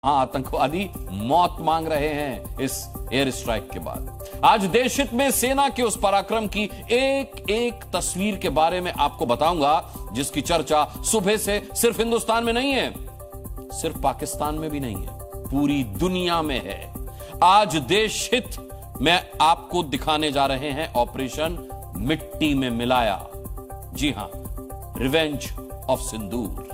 आतंकवादी मौत मांग रहे हैं इस एयर स्ट्राइक के बाद। आज देश हित में सेना के उस पराक्रम की एक एक तस्वीर के बारे में आपको बताऊंगा, जिसकी चर्चा सुबह से सिर्फ हिंदुस्तान में नहीं है, सिर्फ पाकिस्तान में भी नहीं है, पूरी दुनिया में है। आज देश हित में आपको दिखाने जा रहे हैं ऑपरेशन मिट्टी में मिलाया। जी हां, रिवेंज ऑफ सिंदूर।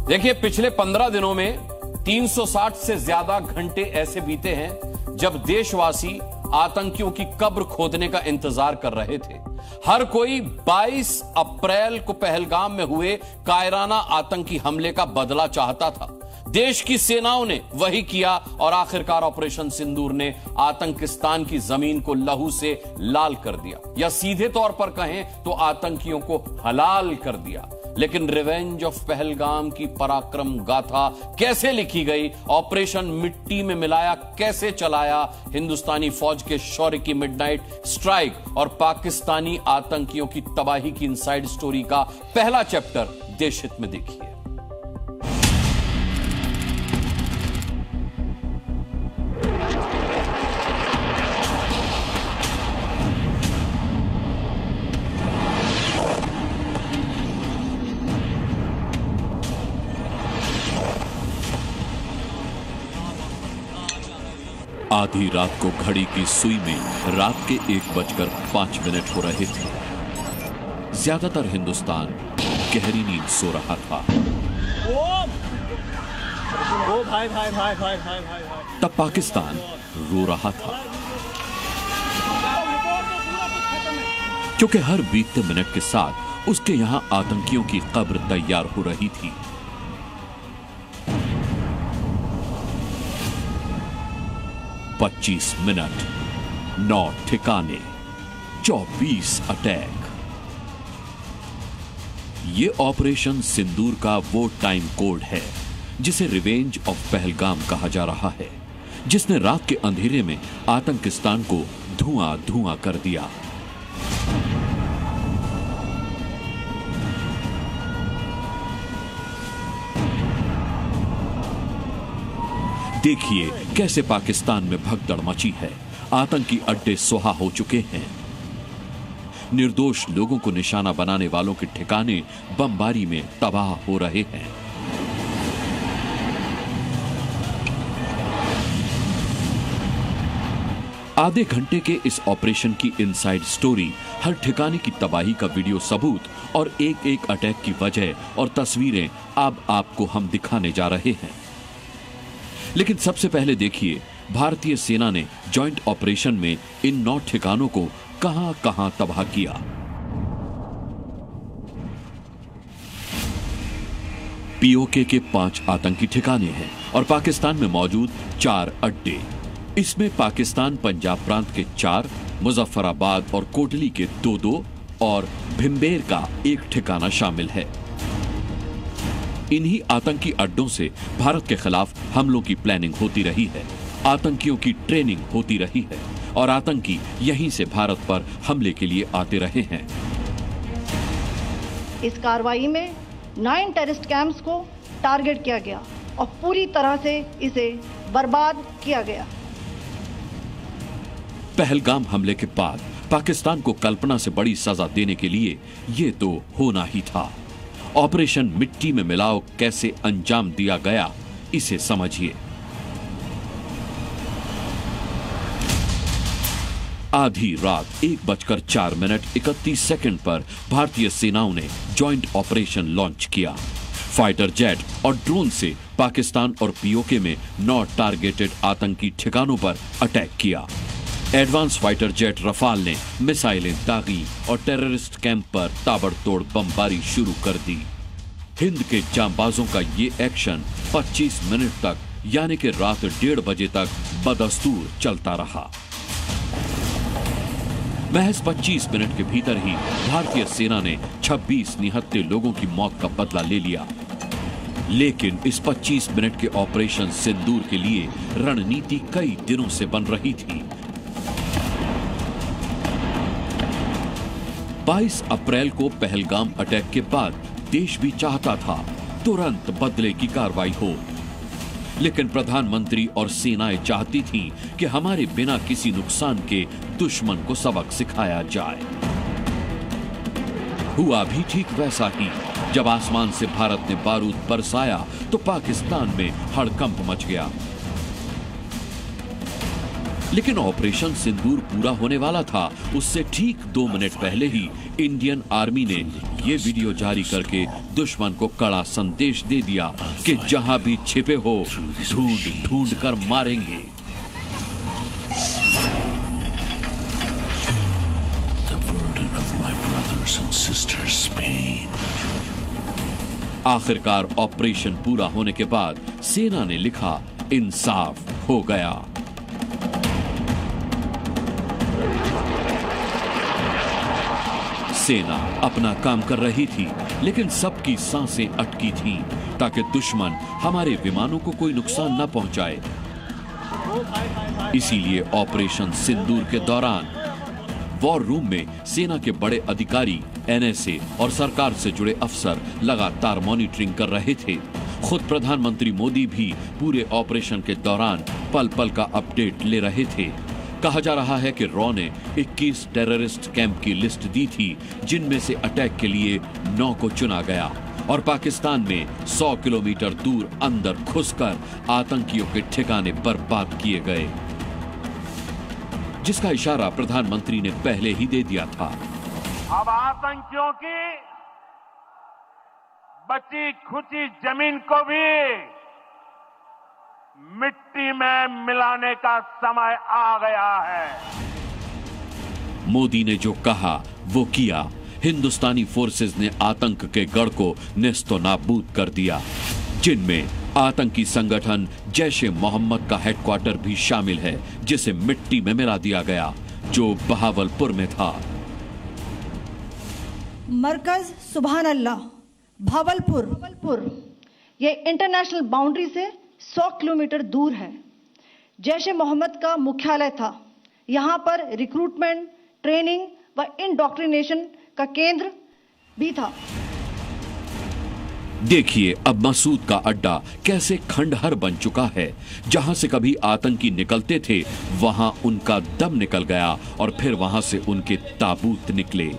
देखिए, पिछले 15 दिनों में 360 से ज्यादा घंटे ऐसे बीते हैं जब देशवासी आतंकियों की कब्र खोदने का इंतजार कर रहे थे। हर कोई 22 अप्रैल को पहलगाम में हुए कायराना आतंकी हमले का बदला चाहता था। देश की सेनाओं ने वही किया और आखिरकार ऑपरेशन सिंदूर ने आतंकिस्तान की जमीन को लहू से लाल कर दिया, या सीधे तौर पर कहें तो आतंकियों को हलाल कर दिया। लेकिन रिवेंज ऑफ पहलगाम की पराक्रम गाथा कैसे लिखी गई, ऑपरेशन मिट्टी में मिलाया कैसे चलाया, हिंदुस्तानी फौज के शौर्य की मिडनाइट स्ट्राइक और पाकिस्तानी आतंकियों की तबाही की इनसाइड स्टोरी का पहला चैप्टर देश हित में देखिए। आधी रात को घड़ी की सुई में रात के 1:05 हो रहे थे। ज्यादातर हिंदुस्तान गहरी नींद सो रहा था। ओ भाई। तब पाकिस्तान रो रहा था, क्योंकि हर बीतते मिनट के साथ उसके यहां आतंकियों की कब्र तैयार हो रही थी। 25 मिनट, 9 ठिकाने, 24 अटैक। ये ऑपरेशन सिंदूर का वो टाइम कोड है जिसे रिवेंज ऑफ पहलगाम कहा जा रहा है, जिसने रात के अंधेरे में आतंकिस्तान को धुआं धुआं कर दिया। देखिए कैसे पाकिस्तान में भगदड़ मची है। आतंकी अड्डे सुहा हो चुके हैं। निर्दोष लोगों को निशाना बनाने वालों के ठिकाने बमबारी में तबाह हो रहे हैं। आधे घंटे के इस ऑपरेशन की इनसाइड स्टोरी, हर ठिकाने की तबाही का वीडियो सबूत और एक एक अटैक की वजह और तस्वीरें अब आपको हम दिखाने जा रहे हैं। लेकिन सबसे पहले देखिए भारतीय सेना ने जॉइंट ऑपरेशन में इन 9 ठिकानों को कहां कहां तबाह किया। पीओके के 5 आतंकी ठिकाने हैं और पाकिस्तान में मौजूद 4 अड्डे। इसमें पाकिस्तान पंजाब प्रांत के 4, मुजफ्फराबाद और कोटली के 2-2 और भिम्बेर का 1 ठिकाना शामिल है। इन्हीं आतंकी अड्डों से भारत के खिलाफ हमलों की प्लानिंग होती रही है, आतंकियों की ट्रेनिंग होती रही है और आतंकी यहीं से भारत पर हमले के लिए आते रहे हैं। इस कार्रवाई में 9 टेररिस्ट कैंप्स को टारगेट किया गया और पूरी तरह से इसे बर्बाद किया गया। पहलगाम हमले के बाद पाकिस्तान को कल्पना से बड़ी सजा देने के लिए ये तो होना ही था। ऑपरेशन मिट्टी में मिलाओ कैसे अंजाम दिया गया, इसे समझिए। आधी रात 1:04:31 पर भारतीय सेनाओं ने जॉइंट ऑपरेशन लॉन्च किया। फाइटर जेट और ड्रोन से पाकिस्तान और पीओके में 9 टारगेटेड आतंकी ठिकानों पर अटैक किया। एडवांस फाइटर जेट रफाल ने मिसाइलें दागी और टेररिस्ट कैंप पर ताबड़तोड़ बमबारी शुरू कर दी। हिंद के जांबाजों का ये एक्शन 25 मिनट तक, यानी कि रात 1:30 बजे तक बदस्तूर चलता रहा। महज 25 मिनट के भीतर ही भारतीय सेना ने 26 निहत्थे लोगों की मौत का बदला ले लिया। लेकिन इस 25 मिनट के ऑपरेशन सिंदूर के लिए रणनीति कई दिनों से बन रही थी। 22 अप्रैल को पहलगाम अटैक के बाद देश भी चाहता था तुरंत बदले की कार्रवाई हो, लेकिन प्रधानमंत्री और सेनाएं चाहती थीं कि हमारे बिना किसी नुकसान के दुश्मन को सबक सिखाया जाए। हुआ भी ठीक वैसा ही। जब आसमान से भारत ने बारूद बरसाया तो पाकिस्तान में हड़कंप मच गया। लेकिन ऑपरेशन सिंदूर पूरा होने वाला था, उससे ठीक 2 मिनट पहले ही इंडियन आर्मी ने ये वीडियो जारी करके दुश्मन को कड़ा संदेश दे दिया कि जहां भी छिपे हो ढूंढ ढूंढ कर मारेंगे। आखिरकार ऑपरेशन पूरा होने के बाद सेना ने लिखा, इंसाफ हो गया। सेना अपना काम कर रही थी, लेकिन सबकी सांसें अटकी थीं ताकि दुश्मन हमारे विमानों को कोई नुकसान न पहुंचाए। इसीलिए ऑपरेशन सिंदूर के दौरान वॉर रूम में सेना के बड़े अधिकारी, एनएसए और सरकार से जुड़े अफसर लगातार मॉनिटरिंग कर रहे थे। खुद प्रधानमंत्री मोदी भी पूरे ऑपरेशन के दौरान पल पल का अपडेट ले रहे थे। कहा जा रहा है कि रॉ ने 21 टेररिस्ट कैंप की लिस्ट दी थी, जिनमें से अटैक के लिए 9 को चुना गया और पाकिस्तान में 100 किलोमीटर दूर अंदर घुसकर आतंकियों के ठिकाने बर्बाद किए गए, जिसका इशारा प्रधानमंत्री ने पहले ही दे दिया था। अब आतंकियों की बची खुची जमीन को भी मिट्टी में मिलाने का समय आ गया है। मोदी ने जो कहा वो किया। हिंदुस्तानी फोर्सेस ने आतंक के गढ़ को नेस्तो नाबूद कर दिया, जिनमें आतंकी संगठन जैश-ए मोहम्मद का हेडक्वार्टर भी शामिल है, जिसे मिट्टी में मिला दिया गया, जो बहावलपुर में था। मरकज सुभान अल्लाह भावलपुर, ये इंटरनेशनल बाउंड्री से 100 किलोमीटर दूर है। जैश-ए मोहम्मद का मुख्यालय था। यहाँ पर रिक्रूटमेंट, ट्रेनिंग व इंडॉक्ट्रिनेशन का केंद्र भी था। देखिए अब मसूद का अड्डा कैसे खंडहर बन चुका है। जहां से कभी आतंकी निकलते थे, वहां उनका दम निकल गया और फिर वहां से उनके ताबूत निकले।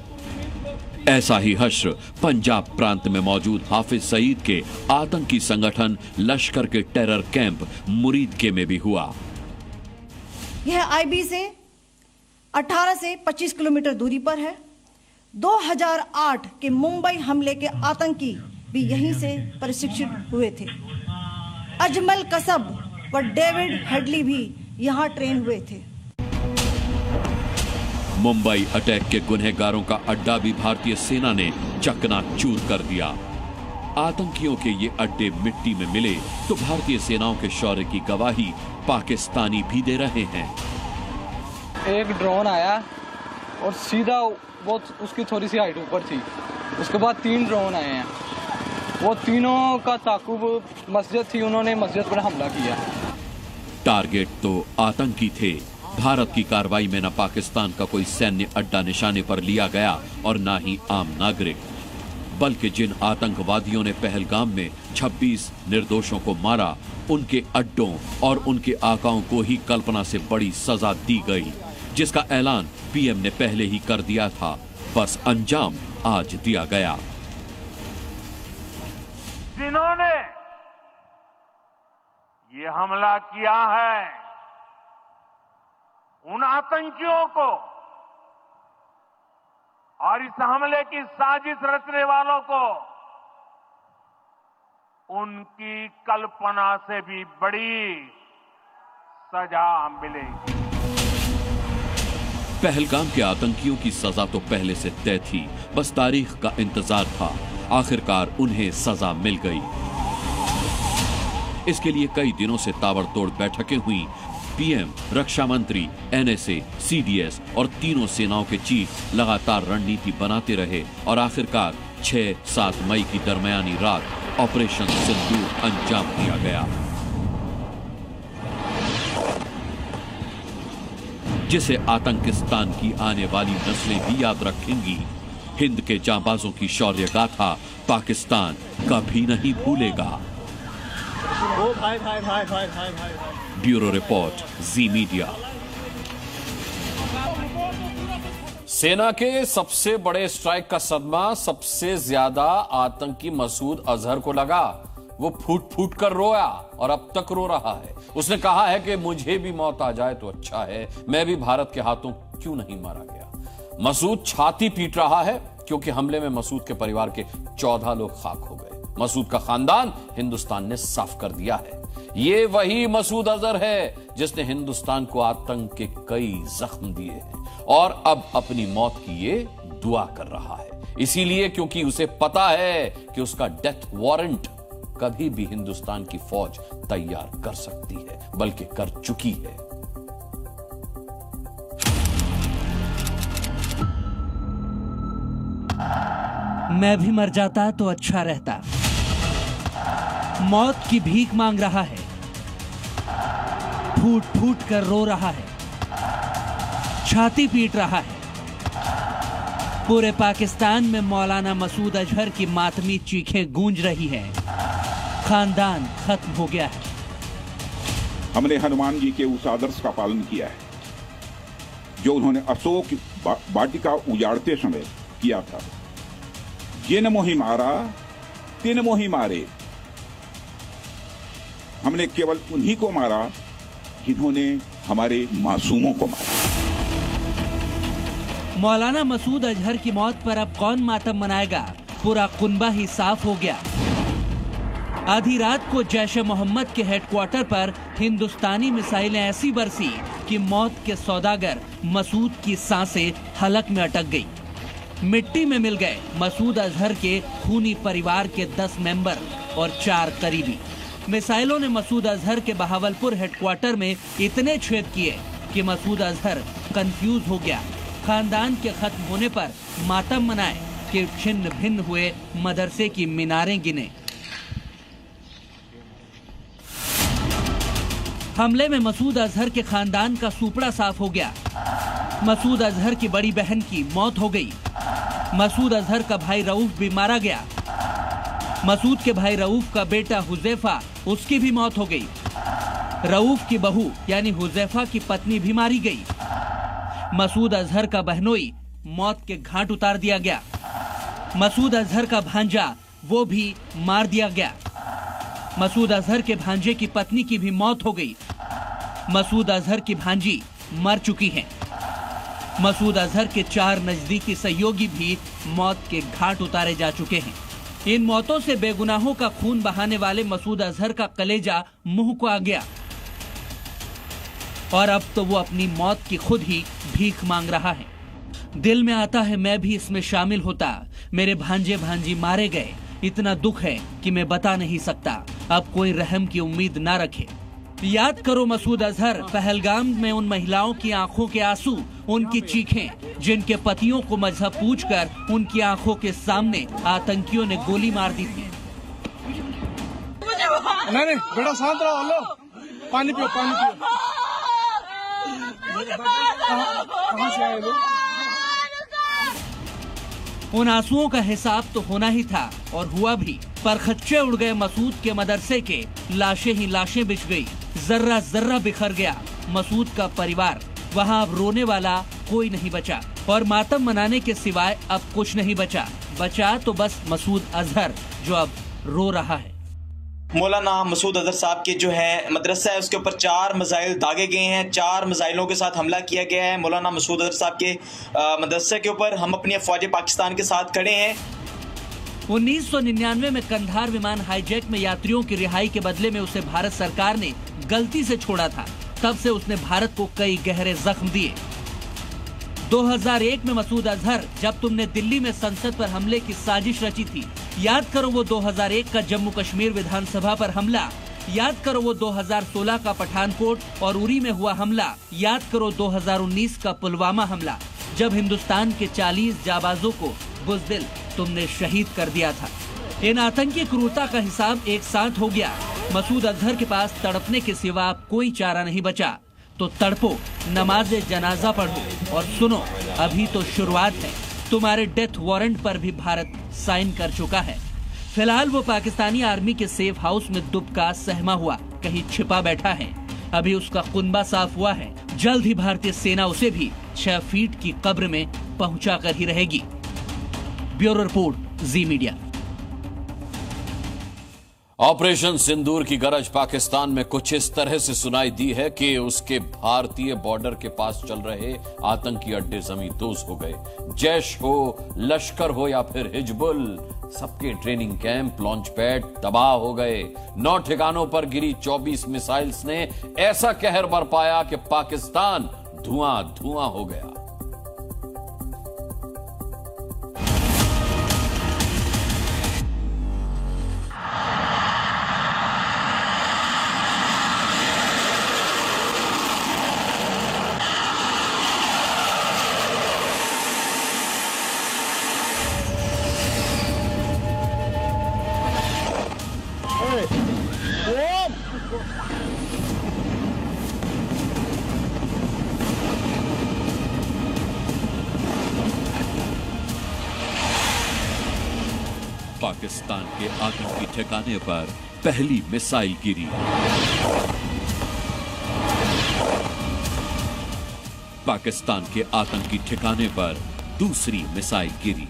ऐसा ही हश्र पंजाब प्रांत में मौजूद हाफिज सईद के आतंकी संगठन लश्कर के टेरर कैंप मुरीदके में भी हुआ। यह आईबी से 18 से 25 किलोमीटर दूरी पर है। 2008 के मुंबई हमले के आतंकी भी यहीं से प्रशिक्षित हुए थे। अजमल कसब व डेविड हेडली भी यहां ट्रेन हुए थे। मुंबई अटैक के गुनहगारों का अड्डा भी भारतीय सेना ने चकनाचूर कर दिया। आतंकियों के ये अड्डे मिट्टी में मिले तो भारतीय सेनाओं के शौर्य की गवाही पाकिस्तानी भी दे रहे हैं। एक ड्रोन आया और सीधा वो उसकी थोड़ी सी हाइट ऊपर थी। उसके बाद 3 ड्रोन आए हैं। वो तीनों का ताकुब मस्जिद थी, उन्होंने मस्जिद पर हमला किया। टारगेट तो आतंकी थे। भारत की कार्रवाई में न पाकिस्तान का कोई सैन्य अड्डा निशाने पर लिया गया और न ही आम नागरिक, बल्कि जिन आतंकवादियों ने पहलगाम में 26 निर्दोषों को मारा, उनके अड्डों और उनके आकाओं को ही कल्पना से बड़ी सजा दी गई, जिसका ऐलान पीएम ने पहले ही कर दिया था। बस अंजाम आज दिया गया। जिन्होंने ये हमला किया है, उन आतंकियों को और इस हमले की साजिश रचने वालों को उनकी कल्पना से भी बड़ी सजा मिलेगी। पहलगाम के आतंकियों की सजा तो पहले से तय थी, बस तारीख का इंतजार था। आखिरकार उन्हें सजा मिल गई। इसके लिए कई दिनों से ताबड़तोड़ बैठकें हुई। पीएम, रक्षा मंत्री, एनएसए, सीडीएस और तीनों सेनाओं के चीफ लगातार रणनीति बनाते रहे और आखिरकार 6-7 मई की दरमियानी रात ऑपरेशन सिंदूर अंजाम दिया गया, जिसे आतंकिस्तान की आने वाली नस्लें भी याद रखेंगी। हिंद के जांबाजों की शौर्य गाथा पाकिस्तान कभी नहीं भूलेगा। ब्यूरो रिपोर्ट, जी मीडिया। सेना के सबसे बड़े स्ट्राइक का सदमा सबसे ज्यादा आतंकी मसूद अजहर को लगा। वो फूट फूट कर रोया और अब तक रो रहा है। उसने कहा है कि मुझे भी मौत आ जाए तो अच्छा है, मैं भी भारत के हाथों क्यों नहीं मारा गया। मसूद छाती पीट रहा है क्योंकि हमले में मसूद के परिवार के 14 लोग खाक हो गए। मसूद का खानदान हिंदुस्तान ने साफ कर दिया है। ये वही मसूद अजहर है जिसने हिंदुस्तान को आतंक के कई जख्म दिए हैं और अब अपनी मौत की ये दुआ कर रहा है। इसीलिए क्योंकि उसे पता है कि उसका डेथ वारंट कभी भी हिंदुस्तान की फौज तैयार कर सकती है, बल्कि कर चुकी है। मैं भी मर जाता तो अच्छा रहता। मौत की भीख मांग रहा है, फूट फूट कर रो रहा है, छाती पीट रहा है। पूरे पाकिस्तान में मौलाना मसूद अजहर की मातमी चीखें गूंज रही है। खानदान खत्म हो गया है। हमने हनुमान जी के उस आदर्श का पालन किया है जो उन्होंने अशोक वाटिका उजाड़ते समय किया था। जिन मोहि मारा तिन मोहि मारे। हमने केवल उन्हीं को मारा जिन्होंने हमारे मासूमों को मारा। मौलाना मसूद अजहर की मौत पर अब कौन मातम मनाएगा? पूरा कुनबा ही साफ हो गया। आधी रात को जैश-ए मोहम्मद के हेडक्वार्टर पर हिंदुस्तानी मिसाइलें ऐसी बरसी कि मौत के सौदागर मसूद की सांसें हलक में अटक गई। मिट्टी में मिल गए मसूद अजहर के खूनी परिवार के 10 मेंबर और 4 करीबी। मिसाइलों ने मसूद अजहर के बहावलपुर हेडक्वार्टर में इतने छेद किए कि मसूद अजहर कंफ्यूज हो गया। खानदान के खत्म होने पर मातम मनाए कि छिन्न भिन्न हुए मदरसे की मीनारें गिने। हमले में मसूद अजहर के खानदान का सूपड़ा साफ हो गया। मसूद अजहर की बड़ी बहन की मौत हो गई। मसूद अजहर का भाई रऊफ भी मारा गया। मसूद के भाई रऊफ का बेटा हुजैफा, उसकी भी मौत हो गई। रऊफ की बहू यानी हुजैफा की पत्नी भी मारी गई। मसूद अजहर का बहनोई मौत के घाट उतार दिया गया। मसूद अजहर का भांजा वो भी मार दिया गया। मसूद अजहर के भांजे की पत्नी की भी मौत हो गई। मसूद अजहर की भांजी मर चुकी हैं। मसूद अजहर के 4 नजदीकी सहयोगी भी मौत के घाट उतारे जा चुके हैं। इन मौतों से बेगुनाहों का खून बहाने वाले मसूद अजहर का कलेजा मुंह को आ गया और अब तो वो अपनी मौत की खुद ही भीख मांग रहा है। दिल में आता है मैं भी इसमें शामिल होता। मेरे भांजे भांजी मारे गए, इतना दुख है कि मैं बता नहीं सकता। अब कोई रहम की उम्मीद ना रखे। याद करो मसूद अजहर, पहलगाम में उन महिलाओं की आंखों के आंसू, उनकी चीखें, जिनके पतियों को मजहब पूछकर उनकी आंखों के सामने आतंकियों ने गोली मार दी थी। नहीं बेटा शांत रहो, लो पानी पियो, पानी पियो। कहाँ से आए लोग? उन आंसुओं का हिसाब तो होना ही था और हुआ भी, पर खच्चे उड़ गए मसूद के मदरसे के। लाशें ही लाशें बिछ गई, जर्रा जर्रा बिखर गया मसूद का परिवार। वहाँ अब रोने वाला कोई नहीं बचा और मातम मनाने के सिवाय अब कुछ नहीं बचा तो बस मसूद अजहर जो अब रो रहा है। मौलाना मसूद अजहर साहब के जो है मदरसा है उसके ऊपर 4 मिसाइल दागे गए हैं। 4 मिसाइलों के साथ हमला किया गया है मौलाना मसूद अजहर साहब के मदरसे के ऊपर। हम अपनी फौज पाकिस्तान के साथ खड़े हैं। 1999 में कंधार विमान हाईजैक में यात्रियों की रिहाई के बदले में उसे भारत सरकार ने गलती से छोड़ा था। तब से उसने भारत को कई गहरे जख्म दिए। 2001 में मसूद अजहर, जब तुमने दिल्ली में संसद पर हमले की साजिश रची थी, याद करो वो 2001 का जम्मू कश्मीर विधानसभा पर हमला। याद करो वो 2016 का पठानकोट और उरी में हुआ हमला। याद करो 2019 का पुलवामा हमला, जब हिंदुस्तान के 40 जाबाजों को बुज़दिल तुमने शहीद कर दिया था। इन आतंकी क्रूरता का हिसाब एक साथ हो गया। मसूद अजहर के पास तड़पने के सिवा कोई चारा नहीं बचा। तो तड़पो, नमाज जनाजा पढ़ो और सुनो, अभी तो शुरुआत है। तुम्हारे डेथ वारंट पर भी भारत साइन कर चुका है। फिलहाल वो पाकिस्तानी आर्मी के सेफ हाउस में दुबका सहमा हुआ कहीं छिपा बैठा है। अभी उसका कुनबा साफ हुआ है। जल्द ही भारतीय सेना उसे भी 6 फीट की कब्र में पहुंचा कर ही रहेगी। ब्यूरो रिपोर्ट, जी मीडिया। ऑपरेशन सिंदूर की गरज पाकिस्तान में कुछ इस तरह से सुनाई दी है कि उसके भारतीय बॉर्डर के पास चल रहे आतंकी अड्डे जमींदोज हो गए। जैश हो, लश्कर हो या फिर हिजबुल, सबके ट्रेनिंग कैंप, लॉन्च पैड तबाह हो गए। 9 ठिकानों पर गिरी 24 मिसाइल्स ने ऐसा कहर बरपाया कि पाकिस्तान धुआं धुआं हो गया। पाकिस्तान के आतंकी ठिकाने पर पहली मिसाइल गिरी। पाकिस्तान के आतंकी ठिकाने पर दूसरी मिसाइल गिरी।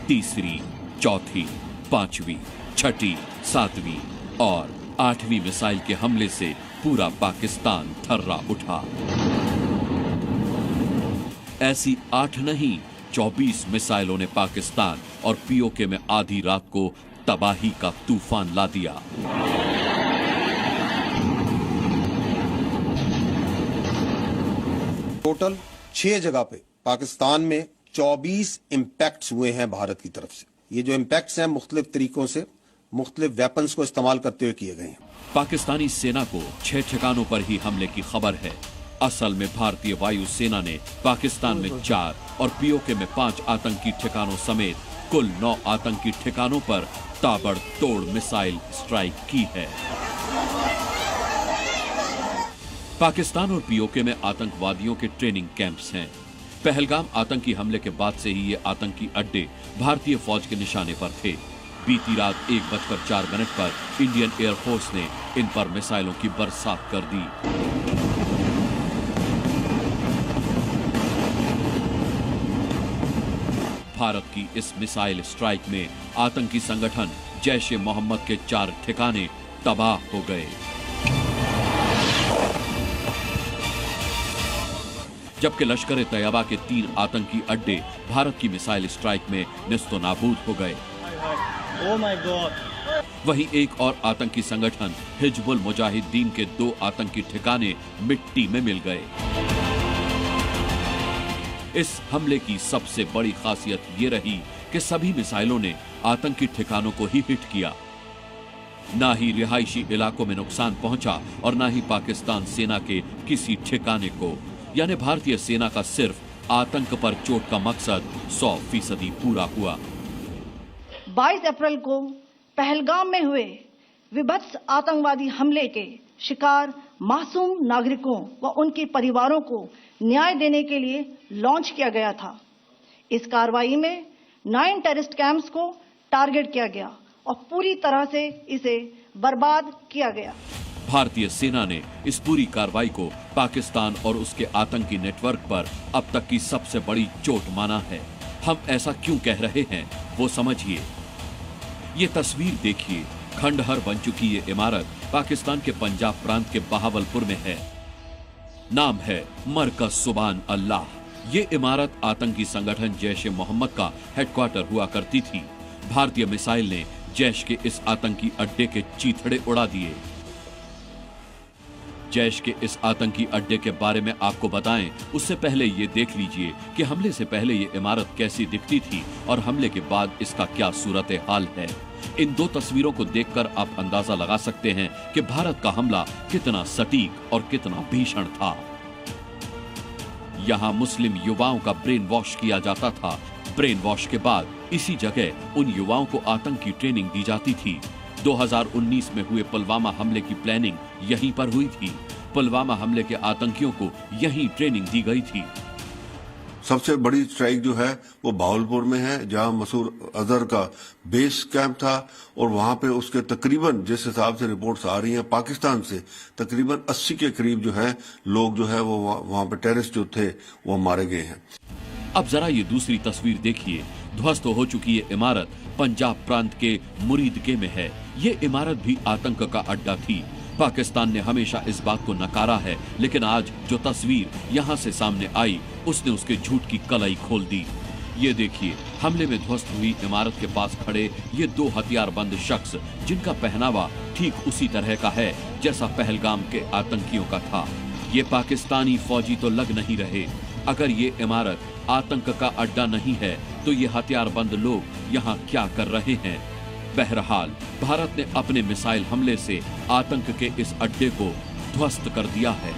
तीसरी, चौथी, 5वीं, 6ठी, 7वीं और 8वीं मिसाइल के हमले से पूरा पाकिस्तान थर्रा उठा। ऐसी 8 नहीं, 24 मिसाइलों ने पाकिस्तान और पीओके में आधी रात को तबाही का तूफान ला दिया। टोटल 6 जगह पे पाकिस्तान में 24 इम्पैक्ट्स हुए हैं भारत की तरफ से। ये जो इम्पैक्ट्स हैं मुख्तलिफ तरीकों से, मुख्तलिफ वेपन्स को इस्तेमाल करते हुए किए गए हैं। पाकिस्तानी सेना को 6 ठिकानों पर ही हमले की खबर है। असल में भारतीय वायु सेना ने पाकिस्तान में 4 और पीओके में 5 आतंकी ठिकानों समेत कुल 9 आतंकी ठिकानों पर ताबड़तोड़ मिसाइल स्ट्राइक की है। पाकिस्तान और पीओके में आतंकवादियों के ट्रेनिंग कैंप्स हैं। पहलगाम आतंकी हमले के बाद से ही ये आतंकी अड्डे भारतीय फौज के निशाने पर थे। बीती रात 1:04 पर इंडियन एयरफोर्स ने इन पर मिसाइलों की बरसात कर दी। भारत की इस मिसाइल स्ट्राइक में आतंकी संगठन जैश ए मोहम्मद के 4 ठिकाने तबाह हो गए, जबकि लश्कर तैयबा के 3 आतंकी अड्डे भारत की मिसाइल स्ट्राइक में निस्तो नाबूद हो गए। Oh my God! वहीं एक और आतंकी संगठन हिजबुल मुजाहिदीन के 2 आतंकी ठिकाने मिट्टी में मिल गए। इस हमले की सबसे बड़ी खासियत ये रही कि सभी मिसाइलों ने आतंकी ठिकानों को ही हिट किया। ना ही रिहायशी इलाकों में नुकसान पहुंचा और ना ही पाकिस्तान सेना के किसी ठिकाने को। यानी भारतीय सेना का सिर्फ आतंक पर चोट का मकसद 100% पूरा हुआ। 22 अप्रैल को पहलगाम में हुए विभत्स आतंकवादी हमले के शिकार मासूम नागरिकों व उनके परिवारों को न्याय देने के लिए लॉन्च किया गया था। इस कार्रवाई में 9 टेररिस्ट कैंप्स को टारगेट किया गया और पूरी तरह से इसे बर्बाद किया गया। भारतीय सेना ने इस पूरी कार्रवाई को पाकिस्तान और उसके आतंकी नेटवर्क पर अब तक की सबसे बड़ी चोट माना है। हम ऐसा क्यों कह रहे हैं वो समझिए। ये तस्वीर देखिए, खंडहर बन चुकी ये इमारत पाकिस्तान के पंजाब प्रांत के बहावलपुर में है। नाम है मरकज सुबान अल्लाह। ये इमारत आतंकी संगठन जैश ए मोहम्मद का हेडक्वार्टर हुआ करती थी। भारतीय मिसाइल ने जैश के इस आतंकी अड्डे के चीथड़े उड़ा दिए। जैश के इस आतंकी अड्डे के बारे में आपको बताएं, उससे पहले ये देख लीजिए कि हमले से पहले ये इमारत कैसी दिखती थी और हमले के बाद इसका क्या सूरत हाल है। इन 2 तस्वीरों को देखकर आप अंदाजा लगा सकते हैं कि भारत का हमला कितना सटीक और कितना भीषण था। यहाँ मुस्लिम युवाओं का ब्रेन वॉश किया जाता था। ब्रेन वॉश के बाद इसी जगह उन युवाओं को आतंकी ट्रेनिंग दी जाती थी। 2019 में हुए पुलवामा हमले की प्लानिंग यहीं पर हुई थी। पुलवामा हमले के आतंकियों को यहीं ट्रेनिंग दी गई थी। सबसे बड़ी स्ट्राइक जो है वो भावलपुर में है, जहां मसूद अजहर का बेस कैंप था और वहां पे उसके तकरीबन, जिस हिसाब से रिपोर्ट्स आ रही हैं पाकिस्तान से, तकरीबन 80 के करीब जो है लोग जो है वो वहां पे टेररिस्ट जो थे वो मारे गए हैं। अब जरा ये दूसरी तस्वीर देखिए। ध्वस्त हो चुकी ये इमारत पंजाब प्रांत के मुरीदके में है। ये इमारत भी आतंक का अड्डा थी। पाकिस्तान ने हमेशा इस बात को नकारा है, लेकिन आज जो तस्वीर यहाँ से सामने आई उसने उसके झूठ की कलाई खोल दी। ये देखिए, हमले में ध्वस्त हुई इमारत के पास खड़े ये 2 हथियारबंद शख्स, जिनका पहनावा ठीक उसी तरह का है जैसा पहलगाम के आतंकियों का था। ये पाकिस्तानी फौजी तो लग नहीं रहे। अगर ये इमारत आतंक का अड्डा नहीं है तो ये हथियारबंद लोग यहाँ क्या कर रहे हैं? बहरहाल, भारत ने अपने मिसाइल हमले से आतंक के इस अड्डे को ध्वस्त कर दिया है।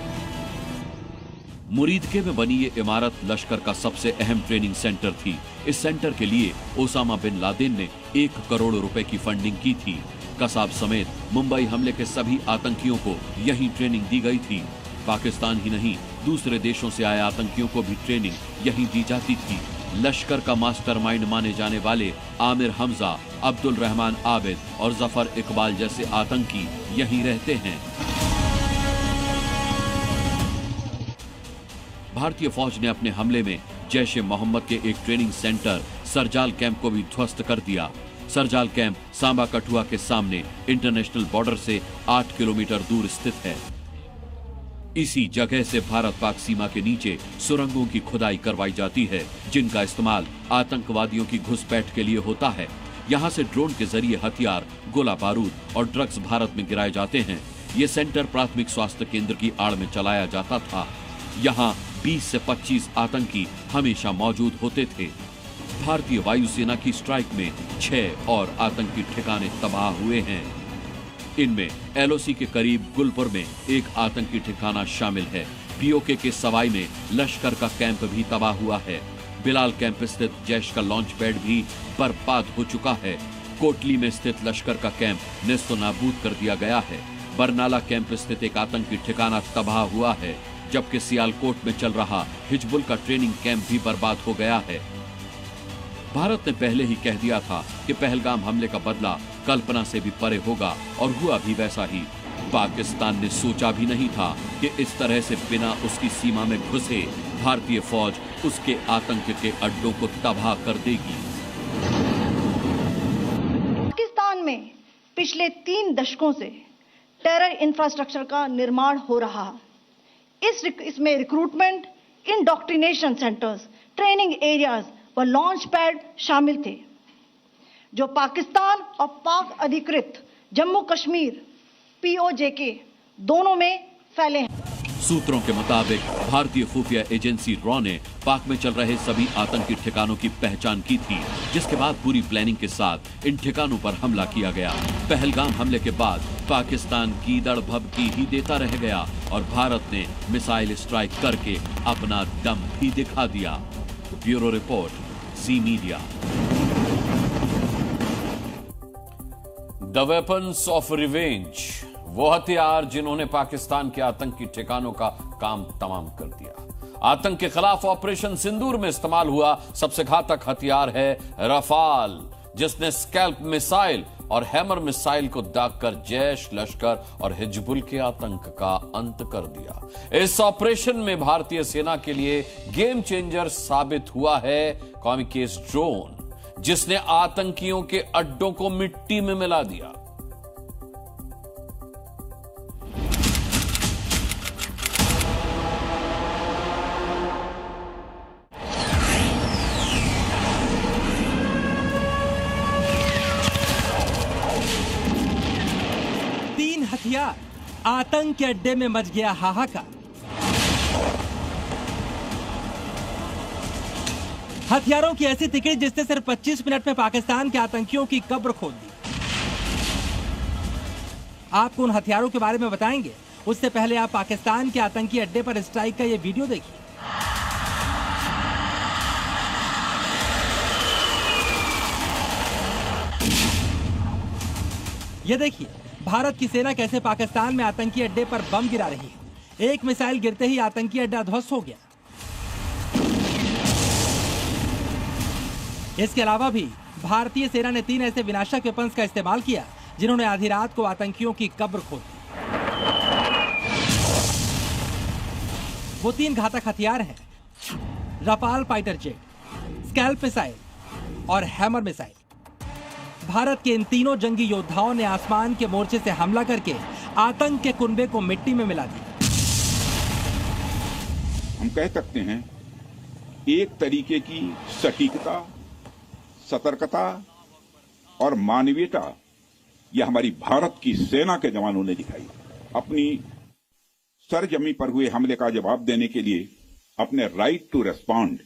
मुरीदके में बनी ये इमारत लश्कर का सबसे अहम ट्रेनिंग सेंटर थी। इस सेंटर के लिए ओसामा बिन लादेन ने 1 करोड़ रुपए की फंडिंग की थी। कसाब समेत मुंबई हमले के सभी आतंकियों को यही ट्रेनिंग दी गई थी। पाकिस्तान ही नहीं, दूसरे देशों से आए आतंकियों को भी ट्रेनिंग यहीं दी जाती थी। लश्कर का मास्टरमाइंड माने जाने वाले आमिर हमजा, अब्दुल रहमान आबिद और जफर इकबाल जैसे आतंकी यहीं रहते हैं। भारतीय फौज ने अपने हमले में जैश ए मोहम्मद के एक ट्रेनिंग सेंटर सरजाल कैंप को भी ध्वस्त कर दिया। सरजाल कैंप सांबा कठुआ के सामने इंटरनेशनल बॉर्डर से 8 किलोमीटर दूर स्थित है। इसी जगह से भारत पाक सीमा के नीचे सुरंगों की खुदाई करवाई जाती है, जिनका इस्तेमाल आतंकवादियों की घुसपैठ के लिए होता है। यहाँ से ड्रोन के जरिए हथियार, गोला बारूद और ड्रग्स भारत में गिराए जाते हैं। ये सेंटर प्राथमिक स्वास्थ्य केंद्र की आड़ में चलाया जाता था। यहाँ 20 से 25 आतंकी हमेशा मौजूद होते थे। भारतीय वायुसेना की स्ट्राइक में 6 और आतंकी ठिकाने तबाह हुए हैं। इनमें एलओसी के करीब गुलपुर में एक आतंकी ठिकाना शामिल है। पीओके के सवाई में लश्कर का कैंप भी तबाह हुआ है। बिलाल कैंप स्थित जैश का लॉन्च पैड भी बर्बाद हो चुका है। कोटली में स्थित लश्कर का कैंप नेस्तो नाबूद कर दिया गया है। बरनाला कैंप स्थित एक आतंकी ठिकाना तबाह हुआ है, जबकि सियालकोट में चल रहा हिजबुल का ट्रेनिंग कैंप भी बर्बाद हो गया है। भारत ने पहले ही कह दिया था कि पहलगाम हमले का बदला कल्पना से भी परे होगा, और हुआ भी वैसा ही। पाकिस्तान ने सोचा भी नहीं था कि इस तरह से बिना उसकी सीमा में घुसे भारतीय फौज उसके आतंक के अड्डों को तबाह कर देगी। पाकिस्तान में पिछले 3 दशकों से टेरर इंफ्रास्ट्रक्चर का निर्माण हो रहा है। इसमें recruitment, indoctrination centres, training areas व लॉन्च पैड शामिल थे, जो पाकिस्तान और पाक अधिकृत जम्मू कश्मीर POJK दोनों में फैले हैं। सूत्रों के मुताबिक भारतीय खुफिया एजेंसी रॉ ने पाक में चल रहे सभी आतंकी ठिकानों की पहचान की थी, जिसके बाद पूरी प्लानिंग के साथ इन ठिकानों पर हमला किया गया। पहलगाम हमले के बाद पाकिस्तान गीदड़ भभकी ही देता रह गया और भारत ने मिसाइल स्ट्राइक करके अपना दम भी दिखा दिया। Bureau report, C media. The weapons of revenge, वो हथियार जिन्होंने पाकिस्तान के आतंकी ठिकानों का काम तमाम कर दिया। आतंक के खिलाफ ऑपरेशन सिंदूर में इस्तेमाल हुआ सबसे घातक हथियार है रफाल, जिसने स्कैल्प मिसाइल और हैमर मिसाइल को दागकर जैश, लश्कर और हिजबुल के आतंक का अंत कर दिया। इस ऑपरेशन में भारतीय सेना के लिए गेम चेंजर साबित हुआ है कौमी केस ड्रोन, जिसने आतंकियों के अड्डों को मिट्टी में मिला दिया। हथियार, आतंक के अड्डे में मच गया हाहाकार। हथियारों की ऐसी तिकड़ी जिसने सिर्फ 25 मिनट में पाकिस्तान के आतंकियों की कब्र खोद दी। आपको उन हथियारों के बारे में बताएंगे, उससे पहले आप पाकिस्तान के आतंकी अड्डे पर स्ट्राइक का ये वीडियो देखिए। ये देखिए भारत की सेना कैसे पाकिस्तान में आतंकी अड्डे पर बम गिरा रही है। एक मिसाइल गिरते ही आतंकी अड्डा ध्वस्त हो गया। इसके अलावा भी भारतीय सेना ने 3 ऐसे विनाशक वेपन्स का इस्तेमाल किया जिन्होंने आधी रात को आतंकियों की कब्र खोद दी। वो 3 घातक हथियार हैं Rafale fighter jet, scalp missile और हैमर मिसाइल। भारत के इन तीनों जंगी योद्धाओं ने आसमान के मोर्चे से हमला करके आतंक के कुनबे को मिट्टी में मिला दिया। हम कह सकते हैं एक तरीके की सटीकता, सतर्कता और मानवीयता यह हमारी भारत की सेना के जवानों ने दिखाई। अपनी सरजमी पर हुए हमले का जवाब देने के लिए अपने राइट टू रेस्पॉन्ड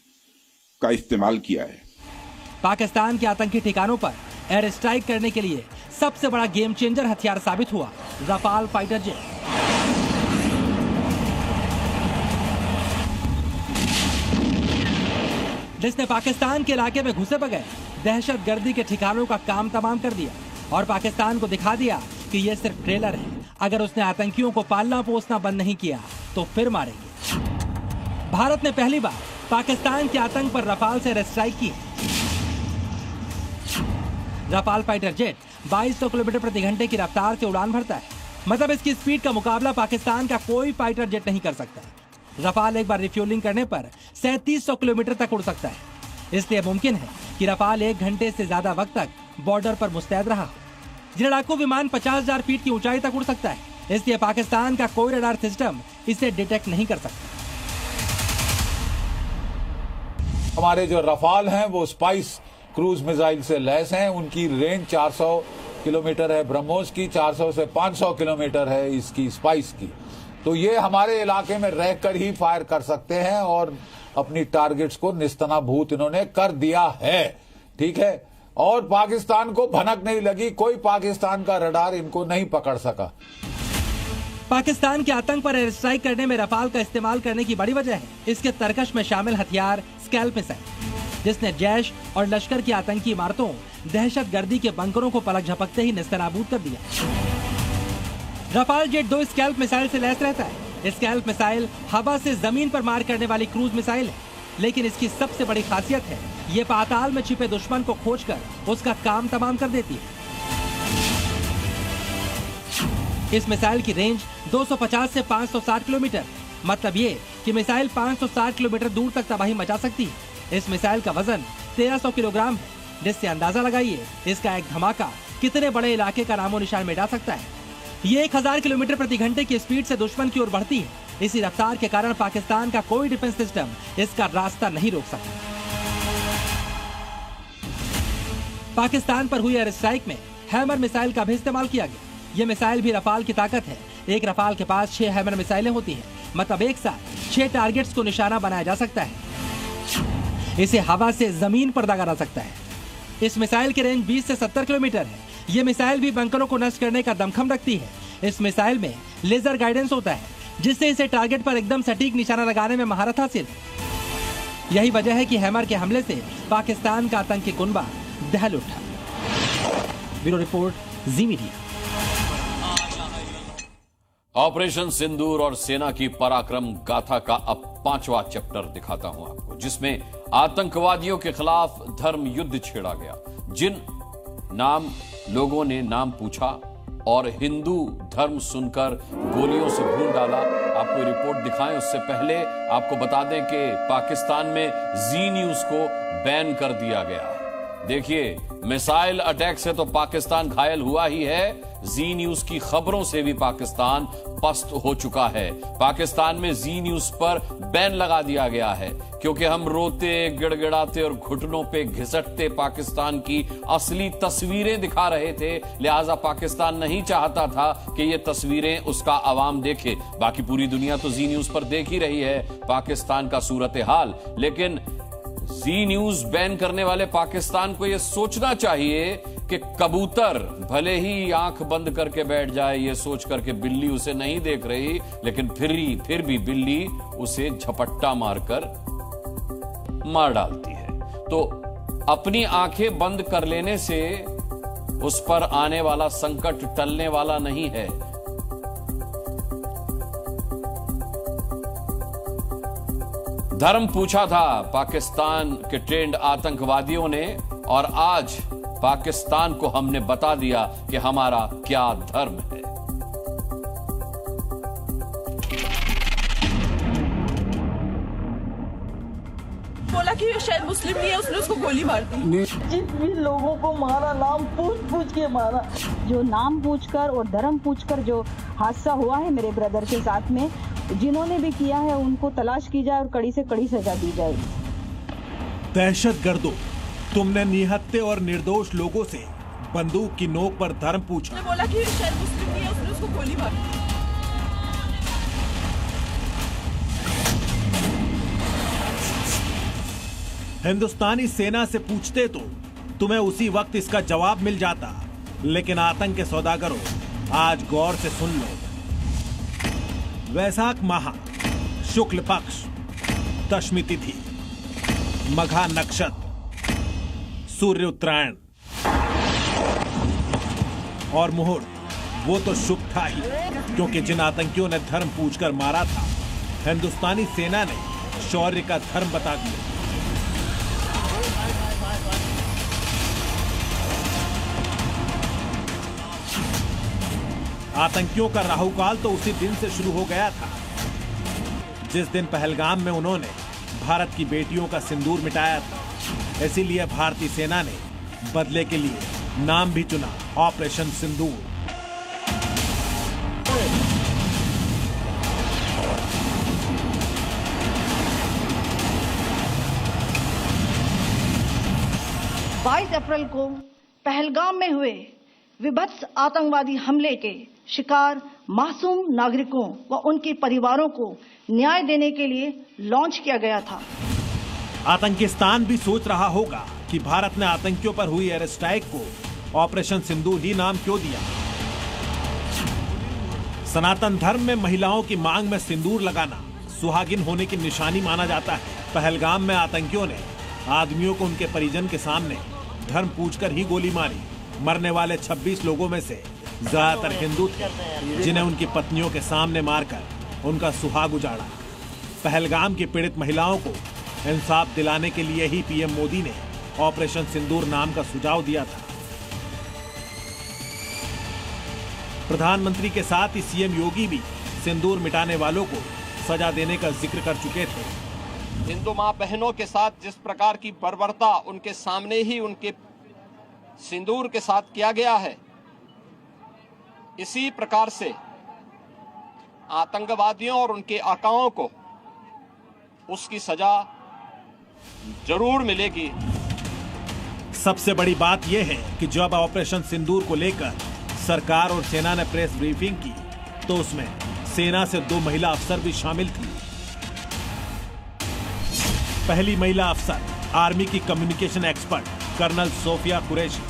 का इस्तेमाल किया है। पाकिस्तान के आतंकी ठिकानों पर एयर स्ट्राइक करने के लिए सबसे बड़ा गेम चेंजर हथियार साबित हुआ रफाल फाइटर जेट। जिसने पाकिस्तान के इलाके में घुसे बगैर दहशतगर्दी के ठिकानों का काम तमाम कर दिया और पाकिस्तान को दिखा दिया कि यह सिर्फ ट्रेलर है। अगर उसने आतंकियों को पालना पोसना बंद नहीं किया तो फिर मारेंगे। भारत ने पहली बार पाकिस्तान के आतंक पर रफाल से एयर स्ट्राइक की। रफाल फाइटर जेट 2200 किलोमीटर प्रति घंटे की रफ्तार से उड़ान भरता है। मतलब इसकी स्पीड का मुकाबला पाकिस्तान का कोई फाइटर जेट नहीं कर सकता। रफाल एक बार रिफ्यूलिंग करने पर 3700 किलोमीटर तक उड़ सकता है। इसलिए मुमकिन है कि रफाल 1 घंटे से ज्यादा वक्त तक बॉर्डर पर मुस्तैद रहा। लड़ाकू विमान 50,000 फीट की ऊंचाई तक उड़ सकता है। इसलिए पाकिस्तान का कोई रडार सिस्टम इसे डिटेक्ट नहीं कर सकता। हमारे जो रफाल हैं वो स्पाइस क्रूज मिसाइल से लैस हैं। उनकी रेंज 400 किलोमीटर है ब्रह्मोस की, 400 से 500 किलोमीटर है इसकी स्पाइस की। तो ये हमारे इलाके में रहकर ही फायर कर सकते हैं और अपनी टारगेट्स को निस्तनाभूत इन्होंने कर दिया है। ठीक है, और पाकिस्तान को भनक नहीं लगी, कोई पाकिस्तान का रडार इनको नहीं पकड़ सका। पाकिस्तान के आतंक पर एयर स्ट्राइक करने में रफाल का इस्तेमाल करने की बड़ी वजह है इसके तरकश में शामिल हथियार स्कैल्प मिसाइल, जिसने जैश और लश्कर की आतंकी इमारतों, दहशतगर्दी के बंकरों को पलक झपकते ही नेस्तनाबूद कर दिया। रफाल जेट 2 स्कैल्प मिसाइल से लैस रहता है। स्कैल्प मिसाइल हवा से जमीन पर मार करने वाली क्रूज मिसाइल है, लेकिन इसकी सबसे बड़ी खासियत है ये पाताल में छिपे दुश्मन को खोजकर उसका काम तमाम कर देती है। इस मिसाइल की रेंज 250 से 560 किलोमीटर, मतलब ये कि मिसाइल 560 किलोमीटर दूर तक तबाही मचा सकती है। इस मिसाइल का वजन 1300 किलोग्राम है, जिससे अंदाजा लगाइए इसका एक धमाका कितने बड़े इलाके का नामो निशान मिटा सकता है। ये 1000 किलोमीटर प्रति घंटे की स्पीड से दुश्मन की ओर बढ़ती है। इसी रफ्तार के कारण पाकिस्तान का कोई डिफेंस सिस्टम इसका रास्ता नहीं रोक सकता। पाकिस्तान पर हुई एयर स्ट्राइक में हैमर मिसाइल का भी इस्तेमाल किया गया। ये मिसाइल भी रफाल की ताकत है। एक रफाल के पास 6 हैमर मिसाइलें होती हैं, मतलब एक साथ 6 टारगेट्स को निशाना बनाया जा सकता है। इसे हवा से जमीन पर दागा जा सकता है। इस मिसाइल की रेंज 20 से 70 किलोमीटर है। ये मिसाइल भी बंकरों को नष्ट करने का दमखम रखती है। इस मिसाइल में लेजर गाइडेंस होता है, जिससे इसे टारगेट पर एकदम सटीक निशाना लगाने में महारत हासिल है। यही वजह है कि हैमर के हमले से पाकिस्तान का आतंकी कुनबा दहल उठा। ब्यूरो रिपोर्ट, जी मीडिया। ऑपरेशन सिंदूर और सेना की पराक्रम गाथा का अब 5वां चैप्टर दिखाता हूं आपको, जिसमें आतंकवादियों के खिलाफ धर्म युद्ध छेड़ा गया। जिन नाम लोगों ने नाम पूछा और हिंदू धर्म सुनकर गोलियों से भून डाला, आपको रिपोर्ट दिखाएं उससे पहले आपको बता दें कि पाकिस्तान में जी न्यूज को बैन कर दिया गया है। देखिए, मिसाइल अटैक से तो पाकिस्तान घायल हुआ ही है, जी न्यूज की खबरों से भी पाकिस्तान पस्त हो चुका है। पाकिस्तान में जी न्यूज पर बैन लगा दिया गया है, क्योंकि हम रोते, गिड़गिड़ाते और घुटनों पे घिसटते पाकिस्तान की असली तस्वीरें दिखा रहे थे। लिहाजा पाकिस्तान नहीं चाहता था कि ये तस्वीरें उसका आवाम देखे। बाकी पूरी दुनिया तो जी न्यूज पर देख ही रही है पाकिस्तान का सूरत हाल, लेकिन जी न्यूज बैन करने वाले पाकिस्तान को यह सोचना चाहिए कि कबूतर भले ही आंख बंद करके बैठ जाए ये सोच करके बिल्ली उसे नहीं देख रही, लेकिन फिर भी बिल्ली उसे झपट्टा मारकर मार डालती है। तो अपनी आंखें बंद कर लेने से उस पर आने वाला संकट टलने वाला नहीं है। धर्म पूछा था पाकिस्तान के ट्रेंड आतंकवादियों ने, और आज पाकिस्तान को हमने बता दिया कि हमारा क्या धर्म है। बोला कि शायद मुस्लिम नहीं है, उसने उसको गोली मार दी। जिन भी लोगों को मारा, नाम पूछ के मारा, जो नाम पूछकर और धर्म पूछकर जो हादसा हुआ है मेरे ब्रदर के साथ में, जिन्होंने भी किया है उनको तलाश की जाए और कड़ी से कड़ी सजा दी जाए। दहशतगर्दों, तुमने निहत्थे और निर्दोष लोगों से बंदूक की नोक पर धर्म पूछा। बोला कि शायद मुस्लिम नहीं है, उसने उसको गोली मार दी। हिंदुस्तानी सेना से पूछते तो तुम्हें उसी वक्त इसका जवाब मिल जाता, लेकिन आतंक के सौदागरों, आज गौर से सुन लो। वैशाख माह, शुक्ल पक्ष, दशमी तिथि, मघा नक्षत्र, सूर्य उत्तरायण और मुहूर्त वो तो शुभ था ही, क्योंकि जिन आतंकियों ने धर्म पूछकर मारा था, हिंदुस्तानी सेना ने शौर्य का धर्म बता दिया। आतंकियों का राहुकाल तो उसी दिन से शुरू हो गया था, जिस दिन पहलगाम में उन्होंने भारत की बेटियों का सिंदूर मिटाया था। इसीलिए भारतीय सेना ने बदले के लिए नाम भी चुना, ऑपरेशन सिंदूर। बाईस अप्रैल को पहलगाम में हुए विभत्स आतंकवादी हमले के शिकार मासूम नागरिकों व उनके परिवारों को न्याय देने के लिए लॉन्च किया गया था। आतंकिस्तान भी सोच रहा होगा कि भारत ने आतंकियों पर हुई एयर स्ट्राइक को ऑपरेशन सिंदूर ही नाम क्यों दिया। सनातन धर्म में महिलाओं की मांग में सिंदूर लगाना सुहागिन होने की निशानी माना जाता है। पहलगाम में आतंकियों ने आदमियों को उनके परिजन के सामने धर्म पूछकर ही गोली मारी। मरने वाले 26 लोगों में से ज्यादातर हिंदू थे, जिन्हें उनकी पत्नियों के सामने मारकर उनका सुहाग उजाड़ा। पहलगाम की पीड़ित महिलाओं को इंसाफ दिलाने के लिए ही पीएम मोदी ने ऑपरेशन सिंदूर नाम का सुझाव दिया था। प्रधानमंत्री के साथ ही सीएम योगी भी सिंदूर मिटाने वालों को सजा देने का जिक्र कर चुके थे। हिंदू मां बहनों के साथ जिस प्रकार की बर्बरता उनके सामने ही उनके सिंदूर के साथ किया गया है, इसी प्रकार से आतंकवादियों और उनके आकाओं को उसकी सजा जरूर मिलेगी। सबसे बड़ी बात यह है कि जब ऑपरेशन सिंदूर को लेकर सरकार और सेना ने प्रेस ब्रीफिंग की, तो उसमें सेना से 2 महिला अफसर भी शामिल थी। पहली महिला अफसर आर्मी की communication expert colonel Sofiya Qureshi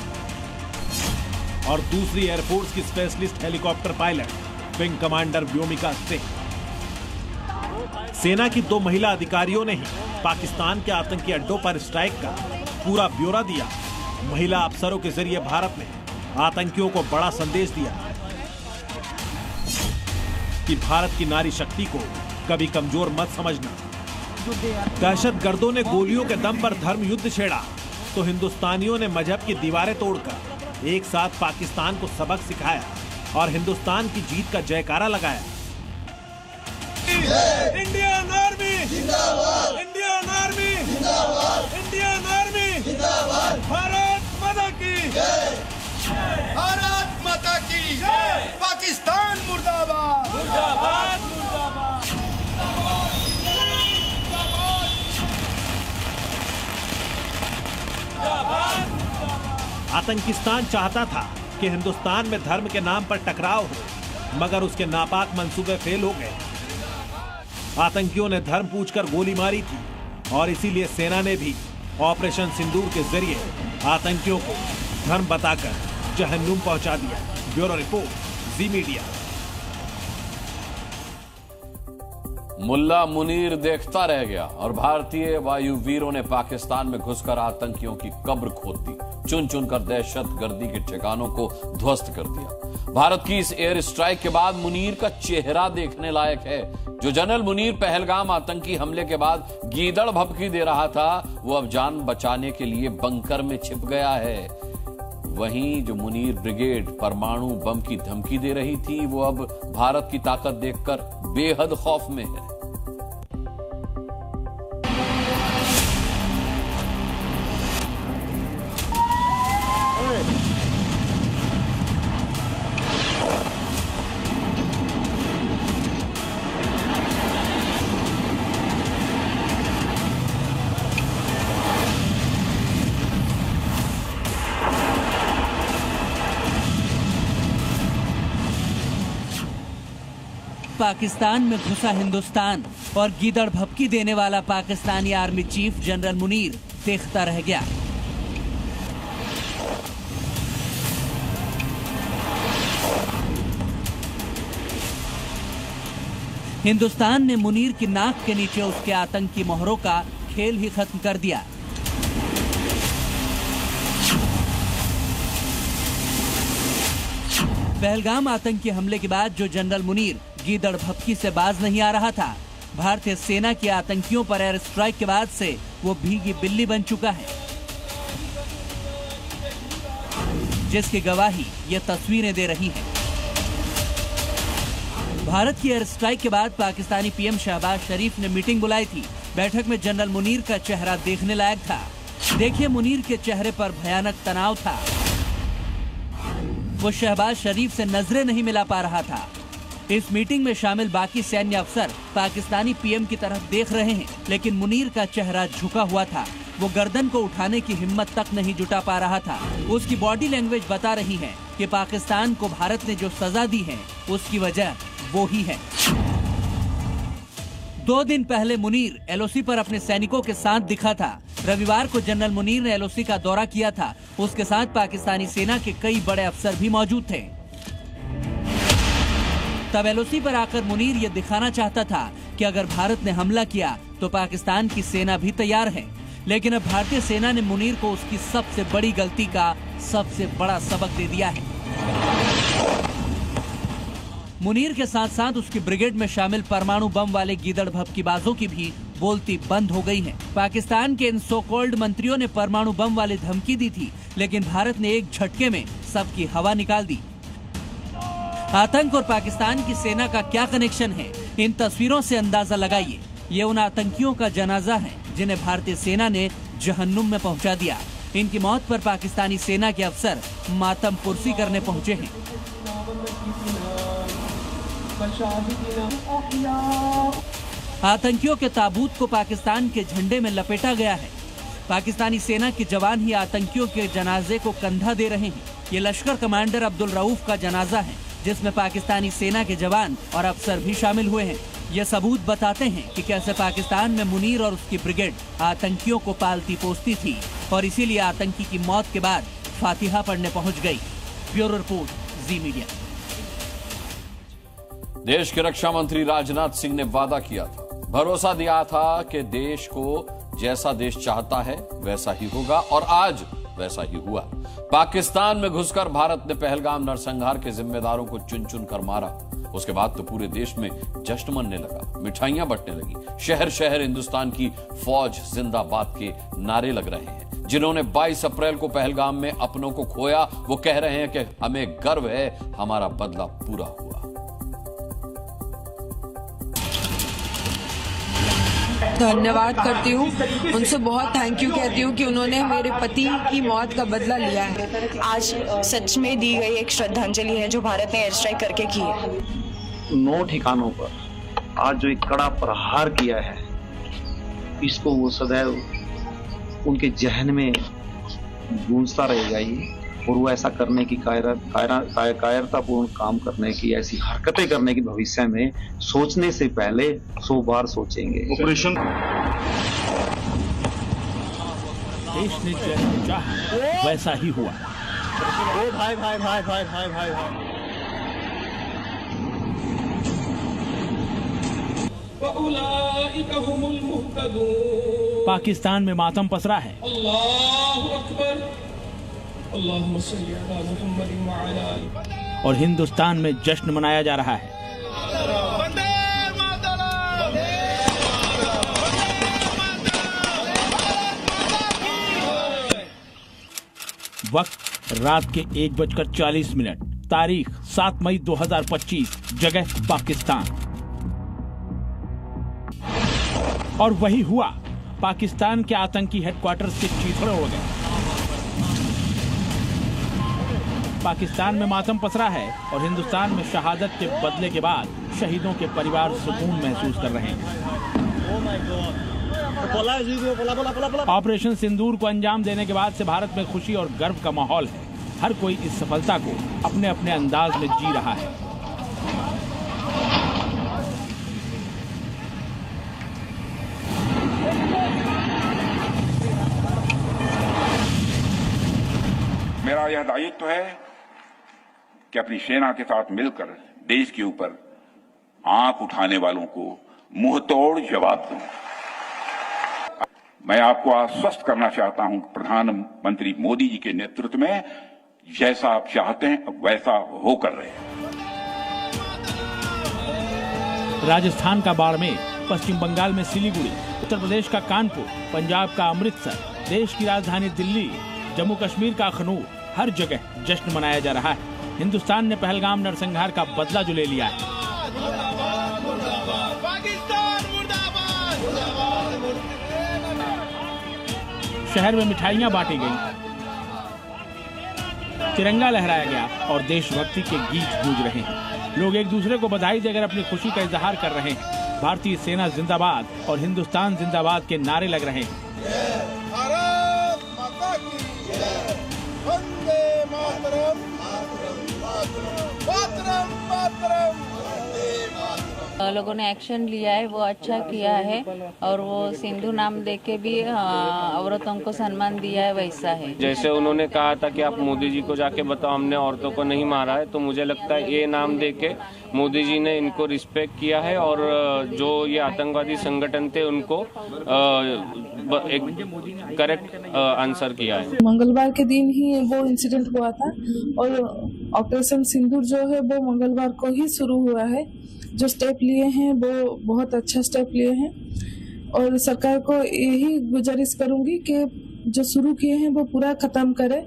और दूसरी एयरफोर्स की specialist helicopter pilot wing commander Vyomika Singh. सेना की 2 महिला अधिकारियों ने ही पाकिस्तान के आतंकी अड्डों पर स्ट्राइक का पूरा ब्यौरा दिया। महिला अफसरों के जरिए भारत ने आतंकियों को बड़ा संदेश दिया कि भारत की नारी शक्ति को कभी कमजोर मत समझना। दहशतगर्दों ने गोलियों के दम पर धर्म युद्ध छेड़ा, तो हिंदुस्तानियों ने मजहब की दीवारें तोड़कर एक साथ पाकिस्तान को सबक सिखाया और हिंदुस्तान की जीत का जयकारा लगाया। इंडियन आर्मी जिंदाबाद, इंडियन आर्मी जिंदाबाद, इंडियन आर्मी जिंदाबाद, भारत माता की जय, भारत माता की जय, पाकिस्तान मुर्दाबाद, मुर्दाबाद, मुर्दाबाद। आतंकिस्तान चाहता था कि हिंदुस्तान में धर्म के नाम पर टकराव हो, मगर उसके नापाक मंसूबे फेल हो गए। आतंकियों ने धर्म पूछकर गोली मारी थी और इसीलिए सेना ने भी ऑपरेशन सिंदूर के जरिए आतंकियों को धर्म बताकर जहन्नुम पहुंचा दिया। ब्यूरो रिपोर्ट, जी मीडिया। मुल्ला मुनीर देखता रह गया और भारतीय वायुवीरों ने पाकिस्तान में घुसकर आतंकियों की कब्र खोद दी। चुन चुनकर दहशतगर्दी के ठिकानों को ध्वस्त कर दिया। भारत की इस एयर स्ट्राइक के बाद मुनीर का चेहरा देखने लायक है। जो जनरल मुनीर पहलगाम आतंकी हमले के बाद गीदड़ भभकी दे रहा था, वो अब जान बचाने के लिए बंकर में छिप गया है। वहीं जो मुनीर ब्रिगेड परमाणु बम की धमकी दे रही थी, वो अब भारत की ताकत देखकर बेहद खौफ में है। पाकिस्तान में घुसा हिंदुस्तान और गीदड़ भभकी देने वाला Pakistani army chief general Munir देखता रह गया। हिंदुस्तान ने मुनीर की नाक के नीचे उसके आतंकी मोहरों का खेल ही खत्म कर दिया। पहलगाम आतंकी हमले के बाद जो जनरल मुनीर गीदड़ भभकी से बाज नहीं आ रहा था, भारतीय सेना के आतंकियों पर एयर स्ट्राइक के बाद से वो भीगी बिल्ली बन चुका है, जिसकी गवाही ये तस्वीरें दे रही हैं। भारत की एयर स्ट्राइक के बाद पाकिस्तानी पीएम शहबाज शरीफ ने मीटिंग बुलाई थी। बैठक में जनरल मुनीर का चेहरा देखने लायक था। देखिए, मुनीर के चेहरे पर भयानक तनाव था। वो शहबाज शरीफ से नजरें नहीं मिला पा रहा था। इस मीटिंग में शामिल बाकी सैन्य अफसर पाकिस्तानी पीएम की तरफ देख रहे हैं, लेकिन मुनीर का चेहरा झुका हुआ था। वो गर्दन को उठाने की हिम्मत तक नहीं जुटा पा रहा था। उसकी बॉडी लैंग्वेज बता रही है कि पाकिस्तान को भारत ने जो सजा दी है, उसकी वजह वो ही है। 2 दिन पहले मुनीर एलओसी पर अपने सैनिकों के साथ दिखा था। रविवार को जनरल मुनीर ने एलओसी का दौरा किया था। उसके साथ पाकिस्तानी सेना के कई बड़े अफसर भी मौजूद थे। तब एलओसी पर आकर मुनीर ये दिखाना चाहता था कि अगर भारत ने हमला किया तो पाकिस्तान की सेना भी तैयार है। लेकिन अब भारतीय सेना ने मुनीर को उसकी सबसे बड़ी गलती का सबसे बड़ा सबक दे दिया है। मुनीर के साथ साथ उसकी ब्रिगेड में शामिल परमाणु बम वाले गीदड़ भभकीबाजों की भी बोलती बंद हो गई है। पाकिस्तान के इन सो कॉल्ड मंत्रियों ने परमाणु बम वाली धमकी दी थी, लेकिन भारत ने एक झटके में सबकी हवा निकाल दी। आतंक और पाकिस्तान की सेना का क्या कनेक्शन है, इन तस्वीरों से अंदाजा लगाइए। ये उन आतंकियों का जनाजा है जिन्हें भारतीय सेना ने जहन्नुम में पहुंचा दिया। इनकी मौत पर पाकिस्तानी सेना के अफसर मातम पुरसी करने पहुंचे हैं। आतंकियों के ताबूत को पाकिस्तान के झंडे में लपेटा गया है। पाकिस्तानी सेना के जवान ही आतंकियों के जनाजे को कंधा दे रहे हैं। ये लश्कर कमांडर अब्दुल रऊफ का जनाजा है, जिसमें पाकिस्तानी सेना के जवान और अफसर भी शामिल हुए हैं। ये सबूत बताते हैं कि कैसे पाकिस्तान में मुनीर और उसकी ब्रिगेड आतंकियों को पालती पोसती थी और इसीलिए आतंकी की मौत के बाद फातिहा पढ़ने पहुंच गई। ब्यूरो रिपोर्ट, जी मीडिया। देश के रक्षा मंत्री राजनाथ सिंह ने वादा किया था, भरोसा दिया था कि देश को जैसा देश चाहता है वैसा ही होगा, और आज वैसा ही हुआ। पाकिस्तान में घुसकर भारत ने पहलगाम नरसंहार के जिम्मेदारों को चुन चुन कर मारा। उसके बाद तो पूरे देश में जश्न मनने लगा, मिठाइयां बंटने लगी। शहर शहर हिंदुस्तान की फौज जिंदाबाद के नारे लग रहे हैं। जिन्होंने 22 अप्रैल को पहलगाम में अपनों को खोया, वो कह रहे हैं कि हमें गर्व है, हमारा बदला पूरा हुआ। धन्यवाद करती हूँ, उनसे बहुत थैंक यू कहती हूँ कि उन्होंने मेरे पति की मौत का बदला लिया है। आज सच में दी गई एक श्रद्धांजलि है जो भारत ने एयर स्ट्राइक करके की है। 9 ठिकानों पर आज जो एक कड़ा प्रहार किया है, इसको वो सदैव उनके जहन में गूंजता रहेगा ये, और वो ऐसा करने की कायरतापूर्ण काम करने की, ऐसी हरकतें करने की भविष्य में सोचने से पहले 100 बार सोचेंगे। ऑपरेशन देश ने जैसा चाहा वैसा ही हुआ। ओ भाई भाई भाई भाई भाई भाई भाई पाकिस्तान में मातम पसरा है। और हिंदुस्तान में जश्न मनाया जा रहा है। वक्त रात के 1:40, तारीख 7 मई 2025, जगह पाकिस्तान। और वही हुआ, पाकिस्तान के आतंकी हेडक्वार्टर्स के चीथड़े उड़ गए। पाकिस्तान में मातम पसरा है और हिंदुस्तान में शहादत के बदले के बाद शहीदों के परिवार सुकून महसूस कर रहे हैं। ऑपरेशन सिंदूर को अंजाम देने के बाद से भारत में खुशी और गर्व का माहौल है। हर कोई इस सफलता को अपने अपने अंदाज में जी रहा है। मेरा यह दायित्व है कि अपनी सेना के साथ मिलकर देश के ऊपर आंख उठाने वालों को मुंहतोड़ जवाब दूं। मैं आपको आश्वस्त करना चाहता हूं कि प्रधानमंत्री मोदी जी के नेतृत्व में जैसा आप चाहते हैं वैसा होकर रहे। राजस्थान का बाड़मेर, पश्चिम बंगाल में सिलीगुड़ी, उत्तर प्रदेश का कानपुर, पंजाब का अमृतसर, देश की राजधानी दिल्ली, जम्मू कश्मीर का अखनूर, हर जगह जश्न मनाया जा रहा है। हिंदुस्तान ने पहलगाम नरसंहार का बदला जो ले लिया है। शहर में मिठाइयां बांटी गई, तिरंगा लहराया गया और देशभक्ति के गीत गूंज रहे हैं। लोग एक दूसरे को बधाई देकर अपनी खुशी का इजहार कर रहे हैं। भारतीय सेना जिंदाबाद और हिंदुस्तान जिंदाबाद के नारे लग रहे हैं। लोगों ने एक्शन लिया है, वो अच्छा किया है और वो सिंधु नाम देके भी औरतों को सम्मान दिया है, वैसा है। जैसे उन्होंने कहा था कि आप मोदी जी को जाके बताओ हमने औरतों को नहीं मारा है, तो मुझे लगता है ये नाम देके मोदी जी ने इनको रिस्पेक्ट किया है और जो ये आतंकवादी संगठन थे उनको एक करेक्ट आंसर किया है। मंगलवार के दिन ही वो इंसिडेंट हुआ था और ऑपरेशन सिंदूर जो है वो मंगलवार को ही शुरू हुआ है। जो स्टेप लिए हैं वो बहुत अच्छा स्टेप लिए हैं और सरकार को यही गुजारिश करूंगी कि जो शुरू किए हैं वो पूरा खत्म करे।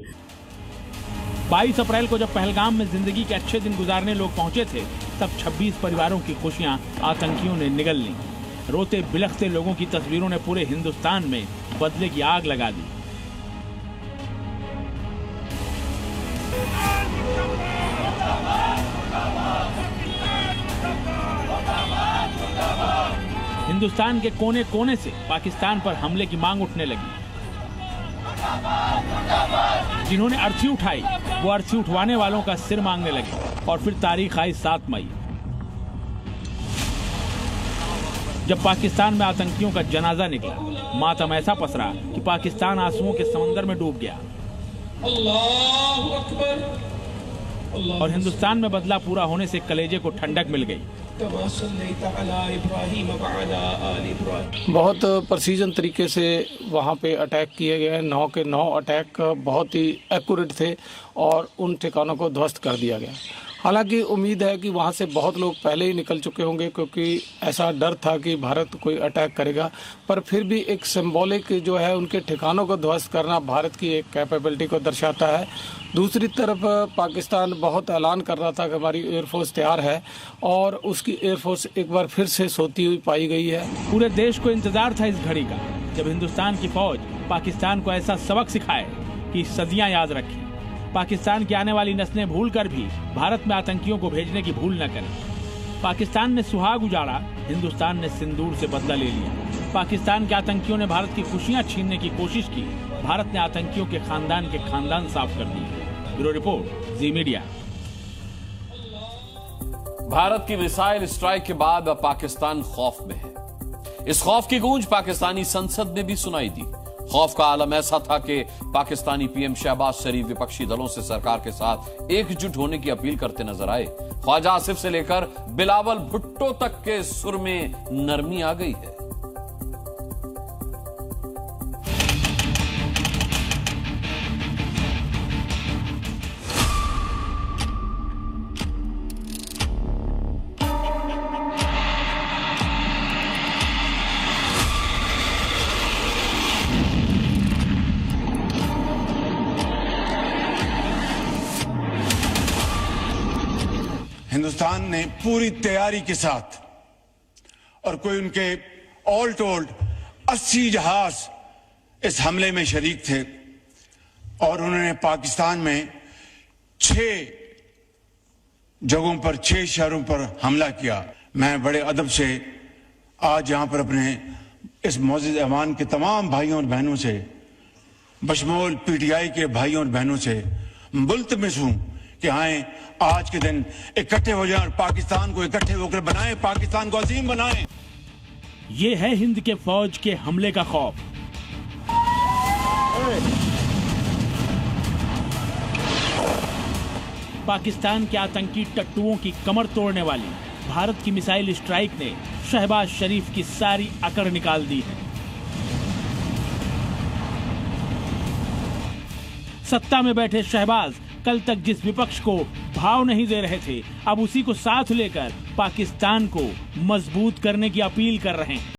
22 अप्रैल को जब पहलगाम में जिंदगी के अच्छे दिन गुजारने लोग पहुंचे थे, तब 26 परिवारों की खुशियां आतंकियों ने निगल ली। रोते बिलखते लोगों की तस्वीरों ने पूरे हिंदुस्तान में बदले की आग लगा दी। हिंदुस्तान के कोने कोने से पाकिस्तान पर हमले की मांग उठने लगी। जिन्होंने अर्थी उठाई वो अर्थी उठवाने वालों का सिर मांगने लगे। और फिर तारीख आई 7 मई, जब पाकिस्तान में आतंकियों का जनाजा निकला। मातम ऐसा पसरा कि पाकिस्तान आंसुओं के समंदर में डूब गया। अल्लाहू अकबर। और हिंदुस्तान में बदला पूरा होने से कलेजे को ठंडक मिल गई। बहुत प्रिसीजन तरीके से वहाँ पे अटैक किए गए। 9 के 9 अटैक बहुत ही एक्यूरेट थे और उन ठिकानों को ध्वस्त कर दिया गया। हालांकि उम्मीद है कि वहाँ से बहुत लोग पहले ही निकल चुके होंगे, क्योंकि ऐसा डर था कि भारत कोई अटैक करेगा। पर फिर भी एक सिंबॉलिक जो है उनके ठिकानों को ध्वस्त करना भारत की एक कैपेबिलिटी को दर्शाता है। दूसरी तरफ पाकिस्तान बहुत ऐलान कर रहा था कि हमारी एयरफोर्स तैयार है और उसकी एयरफोर्स एक बार फिर से सोती हुई पाई गई है। पूरे देश को इंतजार था इस घड़ी का, जब हिंदुस्तान की फौज पाकिस्तान को ऐसा सबक सिखाए कि सदियां याद रखें। पाकिस्तान की आने वाली नस्लें भूल कर भी भारत में आतंकियों को भेजने की भूल न करें। पाकिस्तान ने सुहाग उजाड़ा, हिंदुस्तान ने सिंदूर से बदला ले लिया। पाकिस्तान के आतंकियों ने भारत की खुशियां छीनने की कोशिश की। भारत ने आतंकियों के खानदान साफ कर दिए। ब्यूरो रिपोर्ट, जी मीडिया। भारत की मिसाइल स्ट्राइक के बाद अब पाकिस्तान खौफ में है। इस खौफ की गूंज पाकिस्तानी संसद में भी सुनाई दी। खौफ का आलम ऐसा था कि पाकिस्तानी पीएम शहबाज शरीफ विपक्षी दलों से सरकार के साथ एकजुट होने की अपील करते नजर आए। ख्वाजा आसिफ से लेकर बिलावल भुट्टो तक के सुर में नरमी आ गई है। हिंदुस्तान ने पूरी तैयारी के साथ और कोई उनके ऑल टोल्ड 80 जहाज इस हमले में शरीक थे और उन्होंने पाकिस्तान में 6 जगहों पर 6 शहरों पर हमला किया। मैं बड़े अदब से आज यहां पर अपने इस मौजूद ऐवान के तमाम भाइयों और बहनों से बशमूल पीटीआई के भाइयों और बहनों से मुल्तमिस हूं कि आए आज के दिन इकट्ठे हो जाएं और पाकिस्तान को इकट्ठे होकर बनाएं, पाकिस्तान को अजीम बनाएं। ये है हिंद के फौज के हमले का खौफ। पाकिस्तान के आतंकी टट्टुओं की कमर तोड़ने वाली भारत की मिसाइल स्ट्राइक ने शहबाज शरीफ की सारी अकड़ निकाल दी है। सत्ता में बैठे शहबाज कल तक जिस विपक्ष को भाव नहीं दे रहे थे, अब उसी को साथ लेकर पाकिस्तान को मजबूत करने की अपील कर रहे हैं।